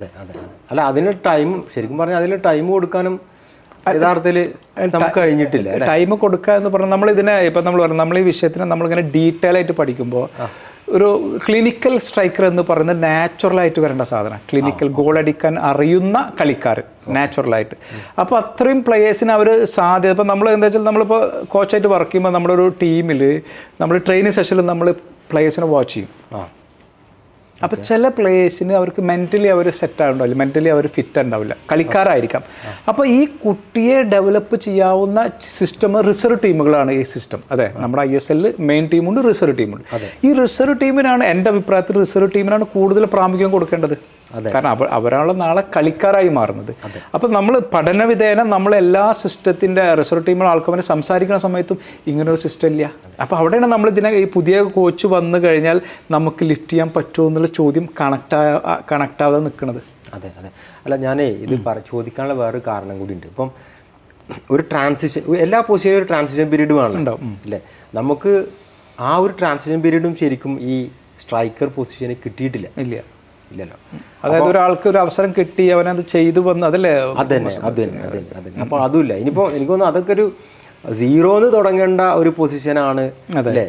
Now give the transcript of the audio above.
അതെ അതെ അതെ. അല്ല അതിന് ടൈം ശരിക്കും പറഞ്ഞാൽ അതിന് ടൈം കൊടുക്കാനും യഥാർത്ഥത്തിൽ നമുക്ക് കഴിഞ്ഞിട്ടില്ല. ടൈം കൊടുക്കുക എന്ന് പറഞ്ഞാൽ നമ്മളിതിനെ ഇപ്പം നമ്മൾ പറഞ്ഞു നമ്മൾ ഈ വിഷയത്തിനെ നമ്മളിങ്ങനെ ഡീറ്റെയിൽ ആയിട്ട് പഠിക്കുമ്പോൾ ഒരു ക്ലിനിക്കൽ സ്ട്രൈക്കർ എന്ന് പറയുന്നത് നാച്ചുറലായിട്ട് വരേണ്ട സാധനം. ക്ലിനിക്കൽ ഗോൾ അടിക്കാൻ അറിയുന്ന കളിക്കാർ നാച്ചുറലായിട്ട്. അപ്പോൾ അത്രയും പ്ലെയേഴ്സിന് അവർ സാധ്യത ഇപ്പം നമ്മൾ എന്താ വെച്ചാൽ നമ്മളിപ്പോൾ കോച്ചായിട്ട് വർക്ക് ചെയ്യുമ്പോൾ നമ്മുടെ ഒരു ടീമിൽ നമ്മൾ ട്രെയിനിങ് സെഷനിൽ നമ്മൾ പ്ലെയേഴ്സിനെ വാച്ച് ചെയ്യും. അപ്പോൾ ചില പ്ലേയേഴ്സിന് അവർക്ക് മെൻ്റലി അവർ സെറ്റ് ആവുണ്ടാവില്ല, മെൻ്റലി അവർ ഫിറ്റ് ഉണ്ടാവില്ല, കളിക്കാരായിരിക്കാം. അപ്പോൾ ഈ കുട്ടിയെ ഡെവലപ്പ് ചെയ്യാവുന്ന സിസ്റ്റം റിസർവ് ടീമുകളാണ് ഈ സിസ്റ്റം. അതെ, നമ്മുടെ ISL മെയിൻ ടീമുണ്ട്, റിസർവ് ടീമുണ്ട്. ഈ റിസർവ് ടീമിനാണ് എൻ്റെ അഭിപ്രായത്തിൽ റിസർവ് ടീമിനാണ് കൂടുതൽ പ്രാമുഖ്യം കൊടുക്കേണ്ടത്. കാരണം അവരാണ് നാളെ കളിക്കാരായി മാറുന്നത്. അപ്പം നമ്മൾ പഠനവിധേന നമ്മളെല്ലാ സിസ്റ്റത്തിൻ്റെ റിസർവ് ടീമുള്ള ആൾക്കാരെ സംസാരിക്കുന്ന സമയത്തും ഇങ്ങനൊരു സിസ്റ്റം ഇല്ല. അപ്പോൾ അവിടെയാണ് നമ്മൾ ഇതിനെ ഈ പുതിയ കോച്ച് വന്നു കഴിഞ്ഞാൽ നമുക്ക് ലിഫ്റ്റ് ചെയ്യാൻ പറ്റുമോ എന്നുള്ള ചോദ്യം കണക്ട് ആവാതെ നിൽക്കുന്നത്. അതെ അതെ. അല്ല ഞാനേ ഇത് ചോദിക്കാനുള്ള വേറൊരു കാരണം കൂടി ഉണ്ട്. ഇപ്പം ഒരു ട്രാൻസിഷൻ, എല്ലാ പൊസിഷനും ഒരു ട്രാൻസിഷൻ പീരീഡ് വേണം അല്ലേ? നമുക്ക് ആ ഒരു ട്രാൻസിഷൻ പീരീഡും ശരിക്കും ഈ സ്ട്രൈക്കർ പൊസിഷന് കിട്ടിയിട്ടില്ല. ഇല്ലല്ലോ. അതായത് ഒരാൾക്ക് ഒരു അവസരം കിട്ടി അവനത് ചെയ്തു വന്ന് അതല്ലേ. അതന്നെ. അപ്പോൾ അതുമില്ല. ഇനിയിപ്പോൾ എനിക്ക് തോന്നുന്നു അതൊക്കെ ഒരു 0 തുടങ്ങേണ്ട ഒരു പൊസിഷനാണ് അല്ലേ?